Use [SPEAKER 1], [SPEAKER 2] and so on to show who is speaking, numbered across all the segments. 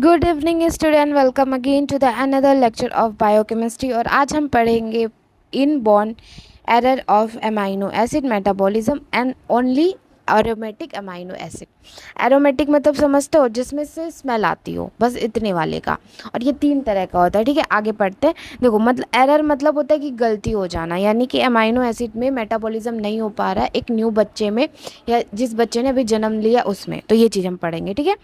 [SPEAKER 1] Good evening student, welcome again to the another lecture of biochemistry. और आज हम पढ़ेंगे inborn error of amino acid metabolism and only aromatic amino acid. Aromatic मतलब समझते हो, जिसमें से स्मेल आती हो, बस इतने वाले का। और ये 3 तरह का होता है। ठीक है, आगे पढ़ते हैं। देखो, मतलब एरर मतलब होता है कि गलती हो जाना, यानी कि अमाइनो एसिड में मेटाबॉलिज्म नहीं हो पा रहा है एक न्यू बच्चे में, या जिस बच्चे ने अभी जन्म लिया उसमें। तो ये चीज़ हम पढ़ेंगे। ठीक है,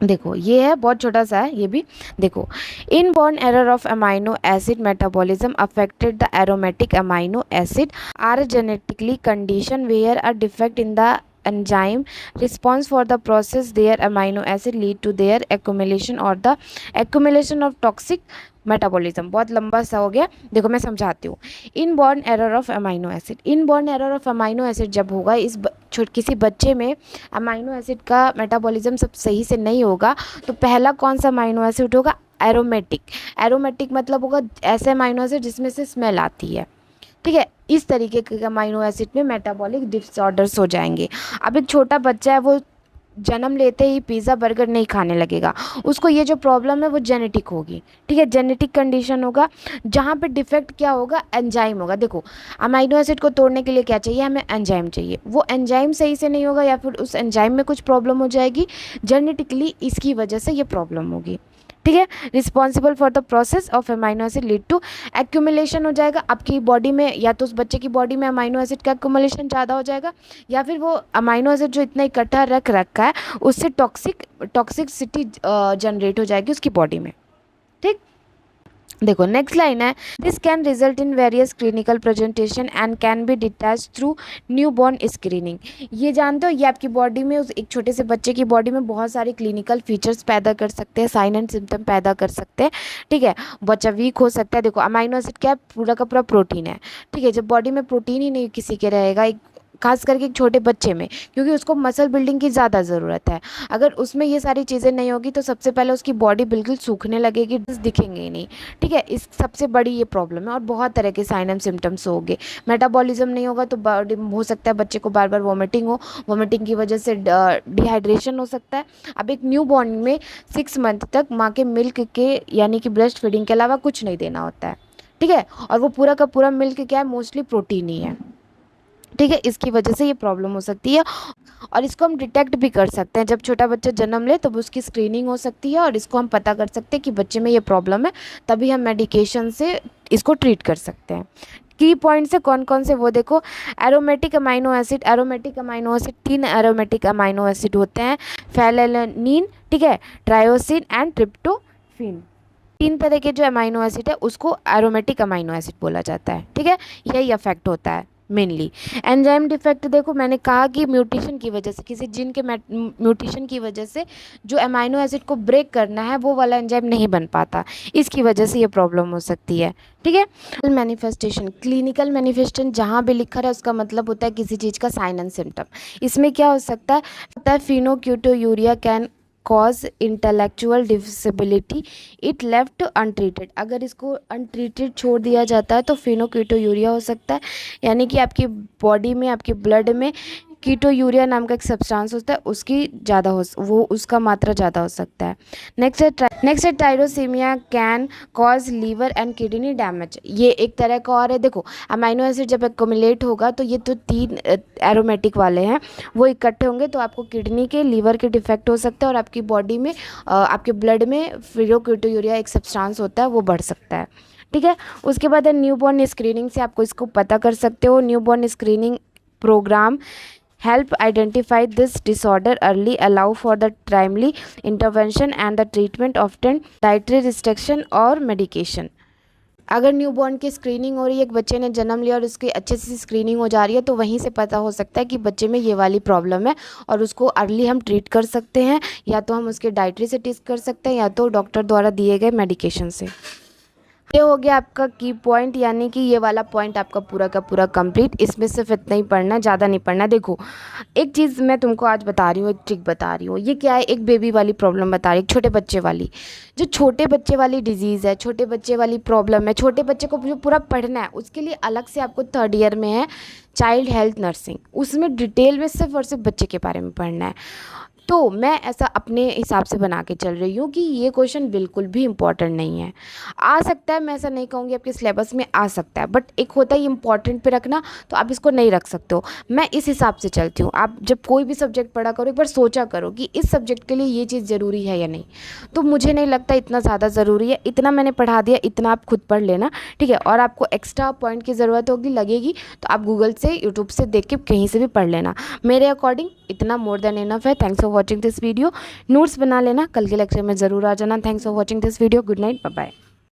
[SPEAKER 1] देखो ये है, बहुत छोटा सा है ये भी। देखो, inborn error of amino acid metabolism affected the aromatic amino acid are genetically condition where a defect in the enzyme response for the process their amino acid lead to their accumulation or the accumulation of toxic metabolism. बहुत लंबा सा हो गया, देखो मैं समझाती हूँ। Inborn error of amino acid, inborn error of amino acid जब होगा किसी बच्चे में अमाइनो एसिड का मेटाबॉलिज्म सब सही से नहीं होगा, तो पहला कौन सा अमाइनो एसिड होगा? एरोमेटिक। एरोमेटिक मतलब होगा ऐसे अमाइनो एसिड जिसमें से स्मेल आती है। ठीक है, इस तरीके के अमाइनो एसिड में मेटाबॉलिक डिसऑर्डर्स हो जाएंगे। अब एक छोटा बच्चा है, वो जन्म लेते ही पिज़्ज़ा बर्गर नहीं खाने लगेगा, उसको ये जो प्रॉब्लम है वो जेनेटिक होगी। ठीक है, जेनेटिक कंडीशन होगा। जहाँ पे डिफेक्ट क्या होगा? एंजाइम होगा। देखो, अमाइनो एसिड को तोड़ने के लिए क्या चाहिए? हमें एंजाइम चाहिए। वो एंजाइम सही से नहीं होगा, या फिर उस एंजाइम में कुछ प्रॉब्लम हो जाएगी जेनेटिकली, इसकी वजह से ये प्रॉब्लम होगी। ठीक है, responsible for the process of amino acid lead to accumulation हो जाएगा आपकी बॉडी में, या तो उस बच्चे की बॉडी में अमाइनो एसिड का एक्यूमुलेशन ज़्यादा हो जाएगा, या फिर वो अमाइनो एसिड जो इतना इकट्ठा रख रखा है उससे टॉक्सिसिटी जनरेट हो जाएगी उसकी बॉडी में। ठीक, देखो नेक्स्ट लाइन है, this can result in various clinical presentation and can be detach through newborn screening. ये जानते हो, ये आपकी बॉडी में, उस एक छोटे से बच्चे की बॉडी में बहुत सारे क्लिनिकल फीचर्स पैदा कर सकते हैं, साइन एंड सिम्टम पैदा कर सकते हैं। ठीक है, बच्चा वीक हो सकता है। देखो, अमाइनो एसिड क्या है? पूरा का पूरा प्रोटीन है। ठीक है, जब बॉडी में प्रोटीन ही नहीं किसी के रहेगा, एक खास करके एक छोटे बच्चे में, क्योंकि उसको मसल बिल्डिंग की ज़्यादा ज़रूरत है, अगर उसमें ये सारी चीज़ें नहीं होगी तो सबसे पहले उसकी बॉडी बिल्कुल सूखने लगेगी, दिखेंगे ही नहीं। ठीक है, इस सबसे बड़ी ये प्रॉब्लम है। और बहुत तरह के साइन एंड सिम्टम्स होंगे। मेटाबॉलिज्म नहीं होगा तो बॉडी हो सकता है बच्चे को बार बार वॉमिटिंग हो, वॉमिटिंग की वजह से डिहाइड्रेशन हो सकता है। अब एक न्यू बॉर्न में 6 मंथ तक माँ के मिल्क के, यानी कि ब्रेस्ट फीडिंग के अलावा कुछ नहीं देना होता है। ठीक है, और वो पूरा का पूरा मिल्क क्या है? मोस्टली प्रोटीन ही है। ठीक है, इसकी वजह से ये प्रॉब्लम हो सकती है। और इसको हम डिटेक्ट भी कर सकते हैं, जब छोटा बच्चा जन्म ले तब उसकी स्क्रीनिंग हो सकती है, और इसको हम पता कर सकते हैं कि बच्चे में ये प्रॉब्लम है, तभी हम मेडिकेशन से इसको ट्रीट कर सकते हैं। की पॉइंट्स है कौन कौन से, वो देखो। Aromatic amino acid, aromatic amino acid 3 aromatic amino acid होते हैं, फेलेनिन, ठीक है, ट्रायोसिन एंड ट्रिप्टोफेन। 3 तरह के जो अमाइनो एसिड है उसको एरोमेटिक अमाइनो एसिड बोला जाता है। ठीक है, यही अफेक्ट होता है मेनली। एंजाइम डिफेक्ट, देखो मैंने कहा कि म्यूटेशन की वजह से, किसी जीन के म्यूटेशन की वजह से जो अमाइनो एसिड को ब्रेक करना है वो वाला एंजाइम नहीं बन पाता, इसकी वजह से ये प्रॉब्लम हो सकती है। ठीक है, मैनिफेस्टेशन, क्लिनिकल मैनिफेस्टेशन जहाँ भी लिखा है उसका मतलब होता है किसी चीज़ का साइन एंड सिम्टम। इसमें क्या हो सकता है? Phenylketonuria can cause intellectual disability it left untreated. अगर इसको अनट्रीटेड छोड़ दिया जाता है तो फिनोक्यूटोयूरिया हो सकता है, यानी कि आपकी बॉडी में, आपके ब्लड में कीटोयूरिया नाम का एक सब्सटेंस होता है, उसकी ज़्यादा हो, वो उसका मात्रा ज़्यादा हो सकता है। नेक्स्ट है tyrosinemia can cause liver and kidney damage. ये एक तरह का और है। देखो, अमाइनो एसिड जब एक्युमुलेट होगा तो ये तो 3 एरोमेटिक वाले हैं, वो इकट्ठे होंगे तो आपको किडनी के, लीवर के डिफेक्ट हो सकता है, और आपकी बॉडी में, आपके ब्लड में फिनोक्यूटोयूरिया एक सब्सटेंस होता है, वो बढ़ सकता है। ठीक है, उसके बाद है न्यूबॉर्न स्क्रीनिंग से आपको इसको पता कर सकते हो। Newborn screening program help identify this disorder early, allow for the timely intervention and the treatment, often dietary restriction और medication। अगर न्यूबॉर्न की स्क्रीनिंग हो रही है, एक बच्चे ने जन्म लिया और उसकी अच्छे से स्क्रीनिंग हो जा रही है, तो वहीं से पता हो सकता है कि बच्चे में ये वाली प्रॉब्लम है, और उसको अर्ली हम ट्रीट कर सकते हैं, या तो हम उसके डाइटरी से टेस्ट कर सकते हैं, या तो डॉक्टर द्वारा दिए गए मेडिकेशन से। ये हो गया आपका की पॉइंट, यानी कि ये वाला पॉइंट आपका पूरा का पूरा कंप्लीट। इसमें सिर्फ इतना ही पढ़ना, ज़्यादा नहीं पढ़ना। देखो, एक चीज़ मैं तुमको आज बता रही हूँ, एक ट्रिक बता रही हूँ। ये क्या है? एक बेबी वाली प्रॉब्लम बता रही हूँ, छोटे बच्चे वाली। जो छोटे बच्चे वाली डिजीज़ है, छोटे बच्चे वाली प्रॉब्लम है, छोटे बच्चे को जो पूरा पढ़ना है, उसके लिए अलग से आपको 3rd ईयर में है चाइल्ड हेल्थ नर्सिंग। उसमें डिटेल में सिर्फ और सिर्फ बच्चे के बारे में पढ़ना है। तो मैं ऐसा अपने हिसाब से बना के चल रही हूँ कि ये क्वेश्चन बिल्कुल भी इम्पॉर्टेंट नहीं है। आ सकता है, मैं ऐसा नहीं कहूँगी आपके सिलेबस में आ सकता है, बट एक होता है इम्पॉर्टेंट पे रखना, तो आप इसको नहीं रख सकते हो। मैं इस हिसाब से चलती हूँ। आप जब कोई भी सब्जेक्ट पढ़ा करो, एक बार सोचा करो कि इस सब्जेक्ट के लिए ये चीज़ ज़रूरी है या नहीं। तो मुझे नहीं लगता इतना ज़्यादा ज़रूरी है। इतना मैंने पढ़ा दिया, इतना आप खुद पढ़ लेना, ठीक है। और आपको एक्स्ट्रा पॉइंट की ज़रूरत होगी, लगेगी, तो आप गूगल से, यूट्यूब से देख के कहीं से भी पढ़ लेना। मेरे अकॉर्डिंग इतना मोर देन इनफ है। Thanks for watching this video. Notes बना लेना, कल के लेक्चर में ज़रूर आ जाना। Thanks for watching this video. Good night, bye bye.